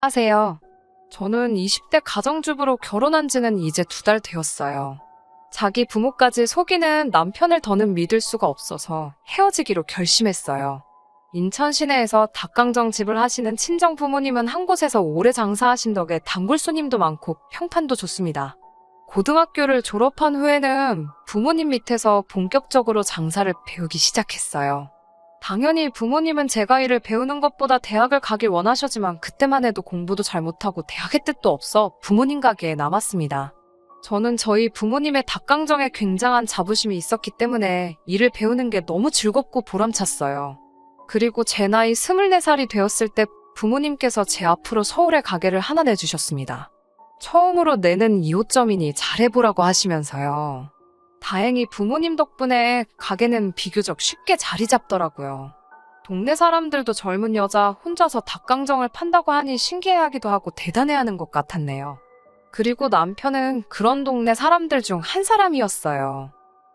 안녕하세요. 저는 20대 가정주부로 결혼한 지는 이제 2달 되었어요. 자기 부모까지 속이는 남편을 더는 믿을 수가 없어서 헤어지기로 결심했어요. 인천 시내에서 닭강정 집을 하시는 친정 부모님은 한 곳에서 오래 장사하신 덕에 단골 손님도 많고 평판도 좋습니다. 고등학교를 졸업한 후에는 부모님 밑에서 본격적으로 장사를 배우기 시작했어요. 당연히 부모님은 제가 일을 배우는 것보다 대학을 가길 원하셨지만 그때만 해도 공부도 잘 못하고 대학의 뜻도 없어 부모님 가게에 남았습니다. 저는 저희 부모님의 닭강정에 굉장한 자부심이 있었기 때문에 일을 배우는 게 너무 즐겁고 보람찼어요. 그리고 제 나이 24살이 되었을 때 부모님께서 제 앞으로 서울에 가게를 하나 내주셨습니다. 처음으로 내는 2호점이니 잘해보라고 하시면서요. 다행히 부모님 덕분에 가게는 비교적 쉽게 자리 잡더라고요. 동네 사람들도 젊은 여자 혼자서 닭강정을 판다고 하니 신기해하기도 하고 대단해하는 것 같았네요. 그리고 남편은 그런 동네 사람들 중 한 사람이었어요.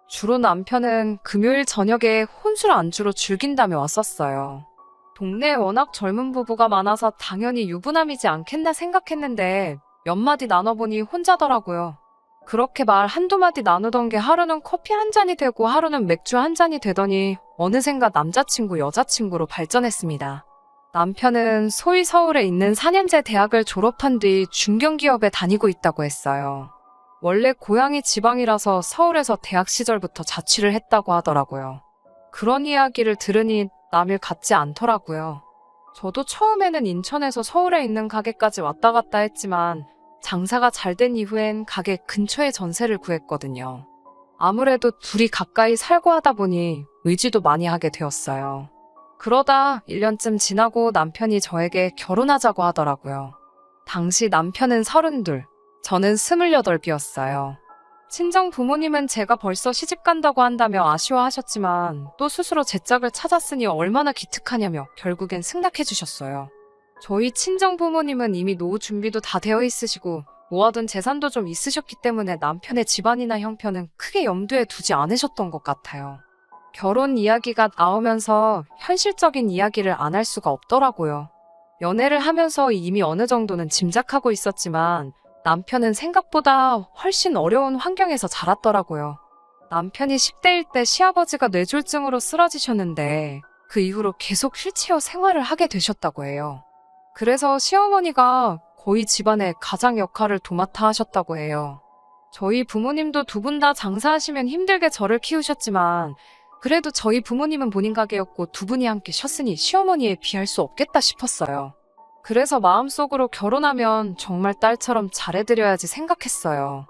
주로 남편은 금요일 저녁에 혼술 안주로 즐긴다며 왔었어요. 동네에 워낙 젊은 부부가 많아서 당연히 유부남이지 않겠나 생각했는데 몇 마디 나눠보니 혼자더라고요. 그렇게 말 한두 마디 나누던 게 하루는 커피 한 잔이 되고 하루는 맥주 한 잔이 되더니 어느샌가 남자친구, 여자친구로 발전했습니다. 남편은 소위 서울에 있는 4년제 대학을 졸업한 뒤 중견기업에 다니고 있다고 했어요. 원래 고향이 지방이라서 서울에서 대학 시절부터 자취를 했다고 하더라고요. 그런 이야기를 들으니 남일 같지 않더라고요. 저도 처음에는 인천에서 서울에 있는 가게까지 왔다 갔다 했지만 장사가 잘 된 이후엔 가게 근처에 전세를 구했거든요. 아무래도 둘이 가까이 살고 하다 보니 의지도 많이 하게 되었어요. 그러다 1년쯤 지나고 남편이 저에게 결혼하자고 하더라고요. 당시 남편은 32, 저는 28이었어요. 친정 부모님은 제가 벌써 시집 간다고 한다며 아쉬워하셨지만 또 스스로 제 짝을 찾았으니 얼마나 기특하냐며 결국엔 승낙해 주셨어요. 저희 친정 부모님은 이미 노후 준비도 다 되어 있으시고 모아둔 재산도 좀 있으셨기 때문에 남편의 집안이나 형편은 크게 염두에 두지 않으셨던 것 같아요. 결혼 이야기가 나오면서 현실적인 이야기를 안 할 수가 없더라고요. 연애를 하면서 이미 어느 정도는 짐작하고 있었지만 남편은 생각보다 훨씬 어려운 환경에서 자랐더라고요. 남편이 10대일 때 시아버지가 뇌졸중으로 쓰러지셨는데 그 이후로 계속 휠체어 생활을 하게 되셨다고 해요. 그래서 시어머니가 거의 집안의 가장 역할을 도맡아 하셨다고 해요. 저희 부모님도 두 분 다 장사하시면 힘들게 저를 키우셨지만 그래도 저희 부모님은 본인 가게였고 두 분이 함께 쉬었으니 시어머니에 비할 수 없겠다 싶었어요. 그래서 마음속으로 결혼하면 정말 딸처럼 잘해드려야지 생각했어요.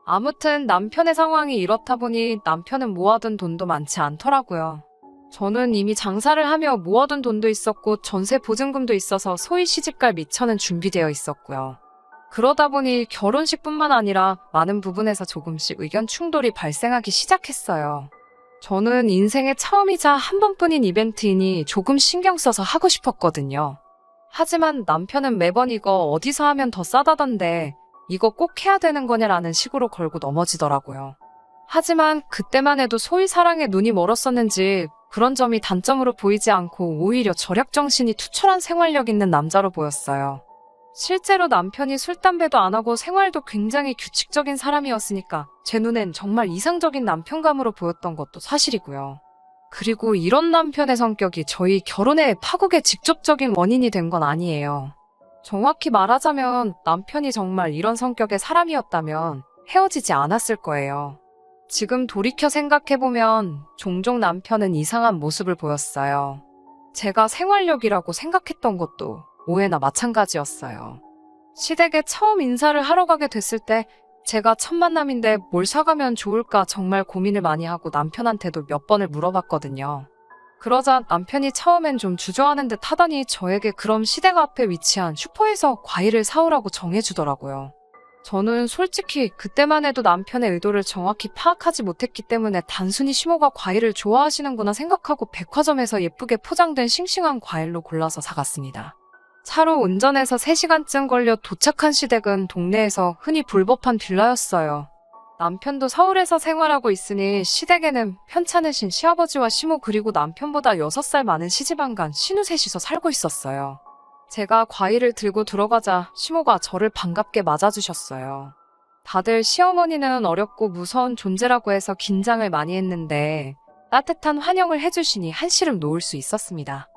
아무튼 남편의 상황이 이렇다 보니 남편은 모아둔 돈도 많지 않더라고요. 저는 이미 장사를 하며 모아둔 돈도 있었고 전세 보증금도 있어서 소위 시집갈 미처는 준비되어 있었고요. 그러다 보니 결혼식뿐만 아니라 많은 부분에서 조금씩 의견 충돌이 발생하기 시작했어요. 저는 인생의 처음이자 한 번뿐인 이벤트이니 조금 신경 써서 하고 싶었거든요. 하지만 남편은 매번 이거 어디서 하면 더 싸다던데 이거 꼭 해야 되는 거냐라는 식으로 걸고 넘어지더라고요. 하지만 그때만 해도 소위 사랑에 눈이 멀었었는지 그런 점이 단점으로 보이지 않고 오히려 절약정신이 투철한 생활력 있는 남자로 보였어요. 실제로 남편이 술, 담배도 안 하고 생활도 굉장히 규칙적인 사람이었으니까 제 눈엔 정말 이상적인 남편감으로 보였던 것도 사실이고요. 그리고 이런 남편의 성격이 저희 결혼의 파국의 직접적인 원인이 된 건 아니에요. 정확히 말하자면 남편이 정말 이런 성격의 사람이었다면 헤어지지 않았을 거예요. 지금 돌이켜 생각해보면 종종 남편은 이상한 모습을 보였어요. 제가 생활력이라고 생각했던 것도 오해나 마찬가지였어요. 시댁에 처음 인사를 하러 가게 됐을 때 제가 첫 만남인데 뭘 사가면 좋을까 정말 고민을 많이 하고 남편한테도 몇 번을 물어봤거든요. 그러자 남편이 처음엔 좀 주저하는 듯 하더니 저에게 그럼 시댁 앞에 위치한 슈퍼에서 과일을 사오라고 정해주더라고요. 저는 솔직히 그때만 해도 남편의 의도를 정확히 파악하지 못했기 때문에 단순히 시모가 과일을 좋아하시는구나 생각하고 백화점에서 예쁘게 포장된 싱싱한 과일로 골라서 사갔습니다. 차로 운전해서 3시간쯤 걸려 도착한 시댁은 동네에서 흔히 불법한 빌라였어요. 남편도 서울에서 생활하고 있으니 시댁에는 편찮으신 시아버지와 시모 그리고 남편보다 6살 많은 시집안간 신우 셋이서 살고 있었어요. 제가 과일을 들고 들어가자 시모가 저를 반갑게 맞아주셨어요. 다들 시어머니는 어렵고 무서운 존재라고 해서 긴장을 많이 했는데 따뜻한 환영을 해주시니 한시름 놓을 수 있었습니다.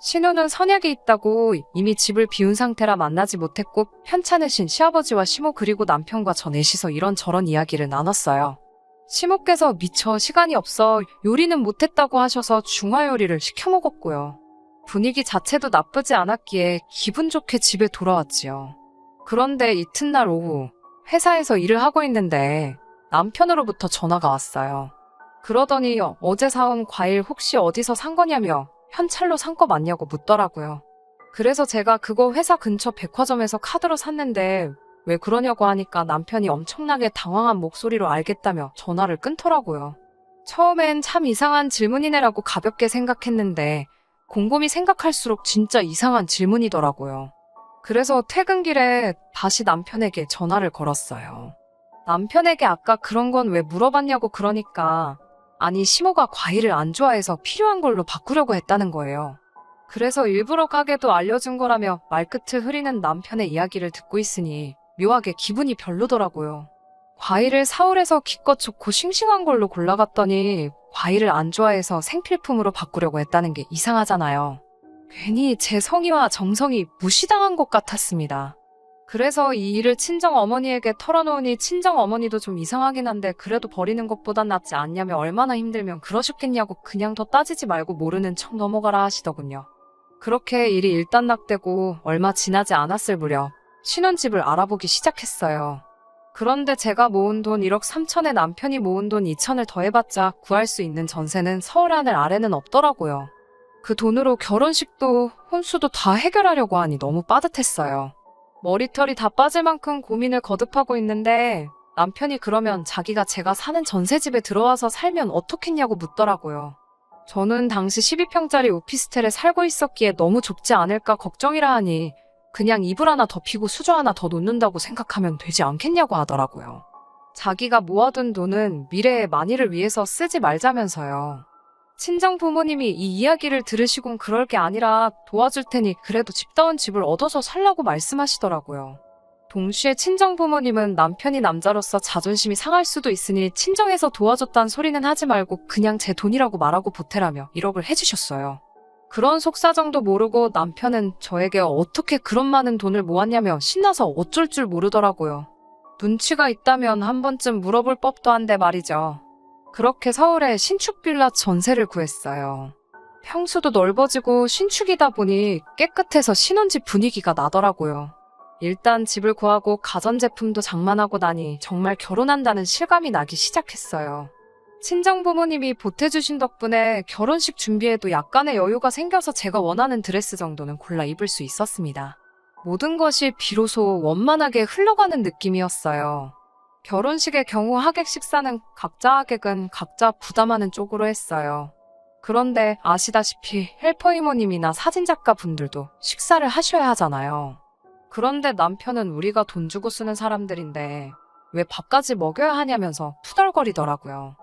신우는 선약이 있다고 이미 집을 비운 상태라 만나지 못했고 편찮으신 시아버지와 시모 그리고 남편과 저 넷이서 이런저런 이야기를 나눴어요. 시모께서 미처 시간이 없어 요리는 못했다고 하셔서 중화요리를 시켜 먹었고요. 분위기 자체도 나쁘지 않았기에 기분 좋게 집에 돌아왔지요. 그런데 이튿날 오후 회사에서 일을 하고 있는데 남편으로부터 전화가 왔어요. 그러더니 어제 사온 과일 혹시 어디서 산 거냐며 현찰로 산 거 맞냐고 묻더라고요. 그래서 제가 그거 회사 근처 백화점에서 카드로 샀는데 왜 그러냐고 하니까 남편이 엄청나게 당황한 목소리로 알겠다며 전화를 끊더라고요. 처음엔 참 이상한 질문이네라고 가볍게 생각했는데 곰곰이 생각할수록 진짜 이상한 질문이더라고요. 그래서 퇴근길에 다시 남편에게 전화를 걸었어요. 남편에게 아까 그런 건 왜 물어봤냐고 그러니까 아니 시모가 과일을 안 좋아해서 필요한 걸로 바꾸려고 했다는 거예요. 그래서 일부러 가게도 알려준 거라며 말끝을 흐리는 남편의 이야기를 듣고 있으니 묘하게 기분이 별로더라고요. 과일을 사올에서 기껏 좋고 싱싱한 걸로 골라갔더니 과일을 안 좋아해서 생필품으로 바꾸려고 했다는 게 이상하잖아요. 괜히 제 성의와 정성이 무시당한 것 같았습니다. 그래서 이 일을 친정어머니에게 털어놓으니 친정어머니도 좀 이상하긴 한데 그래도 버리는 것보단 낫지 않냐며 얼마나 힘들면 그러셨겠냐고 그냥 더 따지지 말고 모르는 척 넘어가라 하시더군요. 그렇게 일이 일단락되고 얼마 지나지 않았을 무렵 신혼집을 알아보기 시작했어요. 그런데 제가 모은 돈 1억 3천에 남편이 모은 돈 2천을 더해봤자 구할 수 있는 전세는 서울 하늘 아래는 없더라고요. 그 돈으로 결혼식도 혼수도 다 해결하려고 하니 너무 빠듯했어요. 머리털이 다 빠질 만큼 고민을 거듭하고 있는데 남편이 그러면 자기가 제가 사는 전세집에 들어와서 살면 어떻겠냐고 묻더라고요. 저는 당시 12평짜리 오피스텔에 살고 있었기에 너무 좁지 않을까 걱정이라 하니 그냥 이불 하나 덮이고 수저 하나 더 놓는다고 생각하면 되지 않겠냐고 하더라고요. 자기가 모아둔 돈은 미래의 만일을 위해서 쓰지 말자면서요. 친정 부모님이 이 이야기를 들으시곤 그럴 게 아니라 도와줄 테니 그래도 집다운 집을 얻어서 살라고 말씀하시더라고요. 동시에 친정 부모님은 남편이 남자로서 자존심이 상할 수도 있으니 친정에서 도와줬단 소리는 하지 말고 그냥 제 돈이라고 말하고 보태라며 1억을 해주셨어요. 그런 속사정도 모르고 남편은 저에게 어떻게 그런 많은 돈을 모았냐며 신나서 어쩔 줄 모르더라고요. 눈치가 있다면 한 번쯤 물어볼 법도 한데 말이죠. 그렇게 서울에 신축 빌라 전세를 구했어요. 평수도 넓어지고 신축이다 보니 깨끗해서 신혼집 분위기가 나더라고요. 일단 집을 구하고 가전제품도 장만하고 나니 정말 결혼한다는 실감이 나기 시작했어요. 친정 부모님이 보태주신 덕분에 결혼식 준비에도 약간의 여유가 생겨서 제가 원하는 드레스 정도는 골라 입을 수 있었습니다. 모든 것이 비로소 원만하게 흘러가는 느낌이었어요. 결혼식의 경우 하객 식사는 각자 하객은 각자 부담하는 쪽으로 했어요. 그런데 아시다시피 헬퍼 이모님이나 사진작가 분들도 식사를 하셔야 하잖아요. 그런데 남편은 우리가 돈 주고 쓰는 사람들인데 왜 밥까지 먹여야 하냐면서 투덜거리더라고요.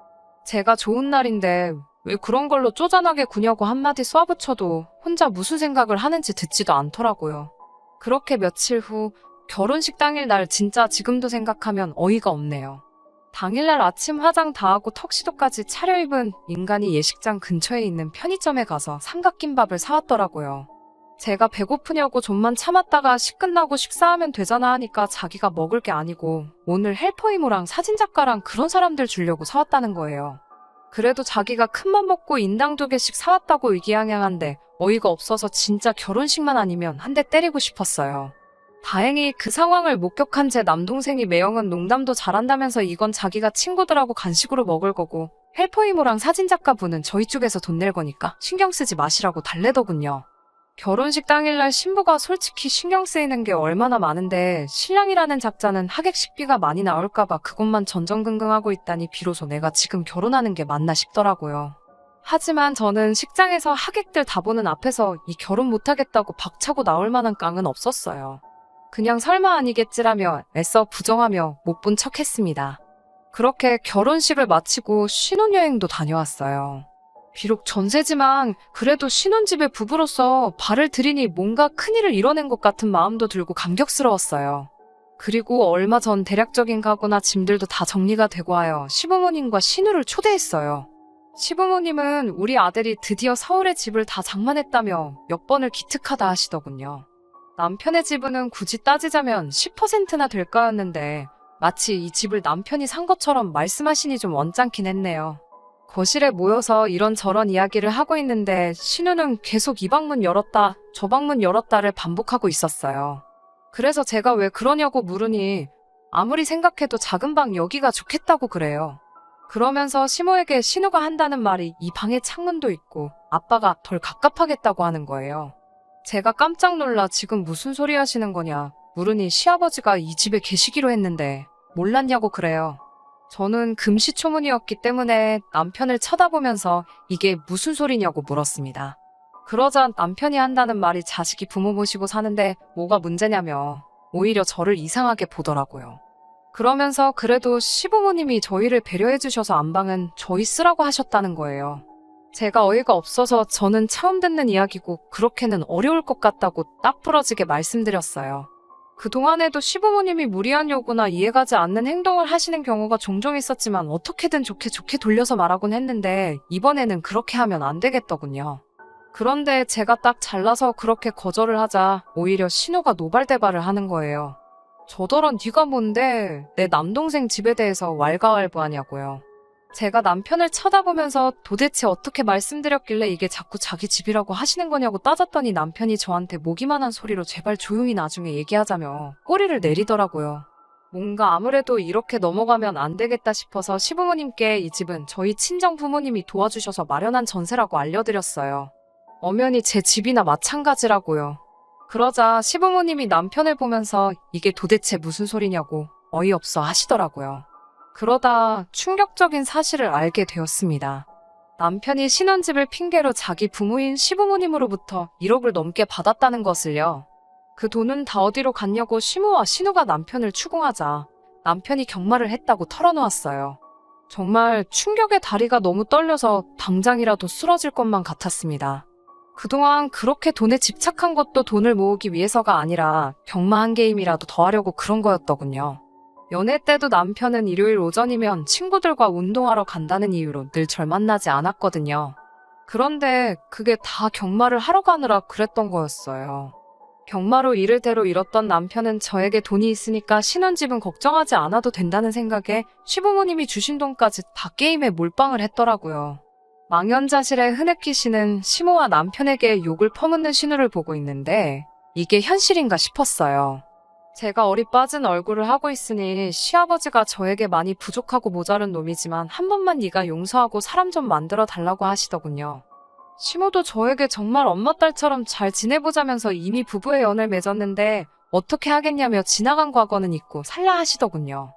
제가 좋은 날인데 왜 그런 걸로 쪼잔하게 구냐고 한마디 쏘아붙여도 혼자 무슨 생각을 하는지 듣지도 않더라고요. 그렇게 며칠 후 결혼식 당일날 진짜 지금도 생각하면 어이가 없네요. 당일날 아침 화장 다 하고 턱시도까지 차려입은 인간이 예식장 근처에 있는 편의점에 가서 삼각김밥을 사왔더라고요. 제가 배고프냐고 좀만 참았다가 식 끝나고 식사하면 되잖아 하니까 자기가 먹을 게 아니고 오늘 헬퍼 이모랑 사진작가랑 그런 사람들 주려고 사왔다는 거예요. 그래도 자기가 큰맘 먹고 인당 2개씩 사왔다고 의기양양한데 어이가 없어서 진짜 결혼식만 아니면 한 대 때리고 싶었어요. 다행히 그 상황을 목격한 제 남동생이 매형은 농담도 잘한다면서 이건 자기가 친구들하고 간식으로 먹을 거고 헬퍼 이모랑 사진작가 분은 저희 쪽에서 돈 낼 거니까 신경 쓰지 마시라고 달래더군요. 결혼식 당일날 신부가 솔직히 신경 쓰이는 게 얼마나 많은데 신랑이라는 작자는 하객 식비가 많이 나올까봐 그것만 전전긍긍하고 있다니 비로소 내가 지금 결혼하는 게 맞나 싶더라고요. 하지만 저는 식장에서 하객들 다 보는 앞에서 이 결혼 못하겠다고 박차고 나올 만한 깡은 없었어요. 그냥 설마 아니겠지라며 애써 부정하며 못 본 척했습니다. 그렇게 결혼식을 마치고 신혼여행도 다녀왔어요. 비록 전세지만 그래도 신혼집에 부부로서 발을 들이니 뭔가 큰일을 이뤄낸 것 같은 마음도 들고 감격스러웠어요. 그리고 얼마 전 대략적인 가구나 짐들도 다 정리가 되고 하여 시부모님과 신우를 초대했어요. 시부모님은 우리 아들이 드디어 서울에 집을 다 장만했다며 몇 번을 기특하다 하시더군요. 남편의 지분은 굳이 따지자면 10%나 될까였는데 마치 이 집을 남편이 산 것처럼 말씀하시니 좀 언짢긴 했네요. 거실에 모여서 이런저런 이야기를 하고 있는데 신우는 계속 이 방문 열었다 저 방문 열었다를 반복하고 있었어요. 그래서 제가 왜 그러냐고 물으니 아무리 생각해도 작은 방 여기가 좋겠다고 그래요. 그러면서 시모에게 신우가 한다는 말이 이 방에 창문도 있고 아빠가 덜 갑갑하겠다고 하는 거예요. 제가 깜짝 놀라 지금 무슨 소리 하시는 거냐 물으니 시아버지가 이 집에 계시기로 했는데 몰랐냐고 그래요. 저는 금시초문이었기 때문에 남편을 쳐다보면서 이게 무슨 소리냐고 물었습니다. 그러자 남편이 한다는 말이 자식이 부모 모시고 사는데 뭐가 문제냐며 오히려 저를 이상하게 보더라고요. 그러면서 그래도 시부모님이 저희를 배려해 주셔서 안방은 저희 쓰라고 하셨다는 거예요. 제가 어이가 없어서 저는 처음 듣는 이야기고 그렇게는 어려울 것 같다고 딱 부러지게 말씀드렸어요. 그동안에도 시부모님이 무리한 요구나 이해가지 않는 행동을 하시는 경우가 종종 있었지만 어떻게든 좋게 돌려서 말하곤 했는데 이번에는 그렇게 하면 안 되겠더군요. 그런데 제가 딱 잘나서 그렇게 거절을 하자 오히려 신우가 노발대발을 하는 거예요. 저더러 네가 뭔데 내 남동생 집에 대해서 왈가왈부하냐고요. 제가 남편을 쳐다보면서 도대체 어떻게 말씀드렸길래 이게 자꾸 자기 집이라고 하시는 거냐고 따졌더니 남편이 저한테 모기만한 소리로 제발 조용히 나중에 얘기하자며 꼬리를 내리더라고요. 뭔가 아무래도 이렇게 넘어가면 안 되겠다 싶어서 시부모님께 이 집은 저희 친정 부모님이 도와주셔서 마련한 전세라고 알려드렸어요. 엄연히 제 집이나 마찬가지라고요. 그러자 시부모님이 남편을 보면서 이게 도대체 무슨 소리냐고 어이없어 하시더라고요. 그러다 충격적인 사실을 알게 되었습니다. 남편이 신혼집을 핑계로 자기 부모인 시부모님으로부터 1억을 넘게 받았다는 것을요. 그 돈은 다 어디로 갔냐고 시모와 신우가 남편을 추궁하자 남편이 경마를 했다고 털어놓았어요. 정말 충격의 다리가 너무 떨려서 당장이라도 쓰러질 것만 같았습니다. 그동안 그렇게 돈에 집착한 것도 돈을 모으기 위해서가 아니라 경마 한 게임이라도 더 하려고 그런 거였더군요. 연애 때도 남편은 일요일 오전이면 친구들과 운동하러 간다는 이유로 늘 절 만나지 않았거든요. 그런데 그게 다 경마를 하러 가느라 그랬던 거였어요. 경마로 이를대로 잃었던 남편은 저에게 돈이 있으니까 신혼집은 걱정하지 않아도 된다는 생각에 시부모님이 주신 돈까지 다 게임에 몰빵을 했더라고요. 망연자실의 흐느끼 씨는 시모와 남편에게 욕을 퍼붓는 신우를 보고 있는데 이게 현실인가 싶었어요. 제가 어리 빠진 얼굴을 하고 있으니 시아버지가 저에게 많이 부족하고 모자른 놈이지만 한 번만 네가 용서하고 사람 좀 만들어 달라고 하시더군요. 시모도 저에게 정말 엄마 딸처럼 잘 지내보자면서 이미 부부의 연을 맺었는데 어떻게 하겠냐며 지나간 과거는 잊고 살라 하시더군요.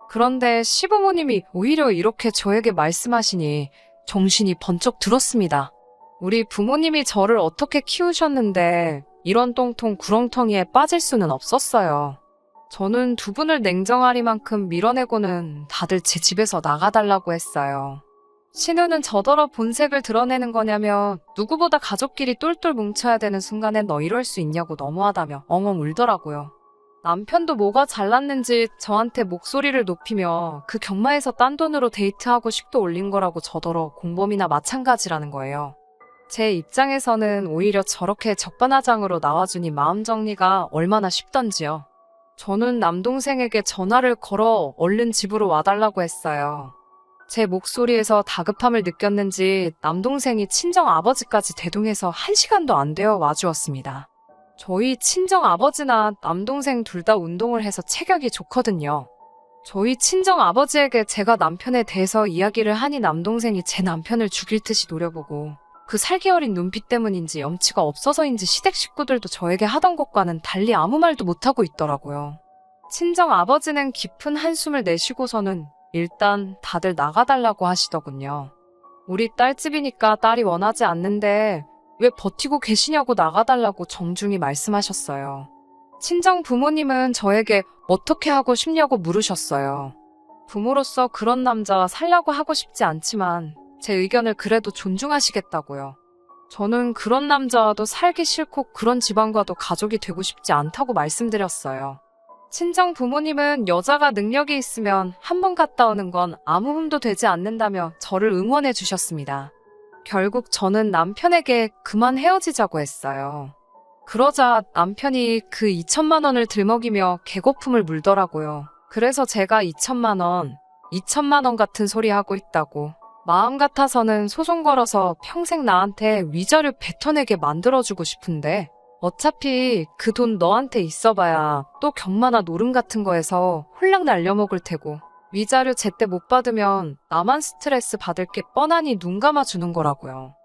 그런데 시부모님이 오히려 이렇게 저에게 말씀하시니 정신이 번쩍 들었습니다. 우리 부모님이 저를 어떻게 키우셨는데 이런 똥통 구렁텅이에 빠질 수는 없었어요. 저는 두 분을 냉정하리만큼 밀어내고는 다들 제 집에서 나가달라고 했어요. 신우는 저더러 본색을 드러내는 거냐며 누구보다 가족끼리 똘똘 뭉쳐야 되는 순간에 너 이럴 수 있냐고 너무하다며 엉엉 울더라고요. 남편도 뭐가 잘났는지 저한테 목소리를 높이며 그 경마에서 딴 돈으로 데이트하고 식도 올린 거라고 저더러 공범이나 마찬가지라는 거예요. 제 입장에서는 오히려 저렇게 적반하장으로 나와주니 마음 정리가 얼마나 쉽던지요. 저는 남동생에게 전화를 걸어 얼른 집으로 와달라고 했어요. 제 목소리에서 다급함을 느꼈는지 남동생이 친정 아버지까지 대동해서 1시간도 안 되어 와주었습니다. 저희 친정 아버지나 남동생 둘 다 운동을 해서 체격이 좋거든요. 저희 친정 아버지에게 제가 남편에 대해서 이야기를 하니 남동생이 제 남편을 죽일 듯이 노려보고 그 살기 어린 눈빛 때문인지 염치가 없어서인지 시댁 식구들도 저에게 하던 것과는 달리 아무 말도 못하고 있더라고요. 친정 아버지는 깊은 한숨을 내쉬고서는 일단 다들 나가달라고 하시더군요. 우리 딸집이니까 딸이 원하지 않는데 왜 버티고 계시냐고 나가달라고 정중히 말씀하셨어요. 친정 부모님은 저에게 어떻게 하고 싶냐고 물으셨어요. 부모로서 그런 남자와 살려고 하고 싶지 않지만 제 의견을 그래도 존중하시겠다고요. 저는 그런 남자와도 살기 싫고 그런 집안과도 가족이 되고 싶지 않다고 말씀드렸어요. 친정 부모님은 여자가 능력이 있으면 한 번 갔다 오는 건 아무 흠도 되지 않는다며 저를 응원해 주셨습니다. 결국 저는 남편에게 그만 헤어지자고 했어요. 그러자 남편이 그 2천만 원을 들먹이며 개거품을 물더라고요. 그래서 제가 2천만 원 같은 소리 하고 있다고. 마음 같아서는 소송 걸어서 평생 나한테 위자료 뱉어내게 만들어주고 싶은데 어차피 그 돈 너한테 있어봐야 또 경마나 노름 같은 거에서 홀랑 날려먹을 테고 위자료 제때 못 받으면 나만 스트레스 받을 게 뻔하니 눈 감아주는 거라고요.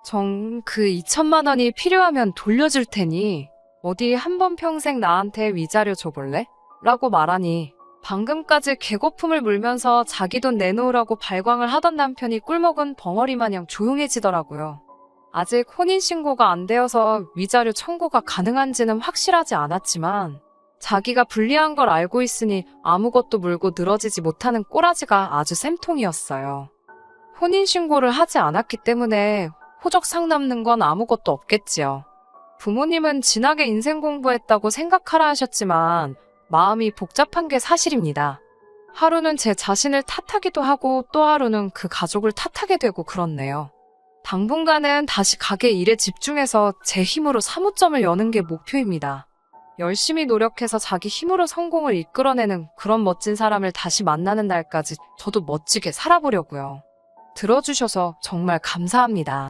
정 그 2천만 원이 필요하면 돌려줄 테니 어디 한 번 평생 나한테 위자료 줘볼래? 라고 말하니 방금까지 개거품을 물면서 자기 돈 내놓으라고 발광을 하던 남편이 꿀먹은 벙어리 마냥 조용해지더라고요. 아직 혼인신고가 안 되어서 위자료 청구가 가능한지는 확실하지 않았지만 자기가 불리한 걸 알고 있으니 아무것도 물고 늘어지지 못하는 꼬라지가 아주 쌤통이었어요. 혼인신고를 하지 않았기 때문에 호적상 남는 건 아무것도 없겠지요. 부모님은 진하게 인생 공부했다고 생각하라 하셨지만 마음이 복잡한 게 사실입니다. 하루는 제 자신을 탓하기도 하고 또 하루는 그 가족을 탓하게 되고 그렇네요. 당분간은 다시 가게 일에 집중해서 제 힘으로 사무점을 여는 게 목표입니다. 열심히 노력해서 자기 힘으로 성공을 이끌어내는 그런 멋진 사람을 다시 만나는 날까지 저도 멋지게 살아보려고요. 들어주셔서 정말 감사합니다.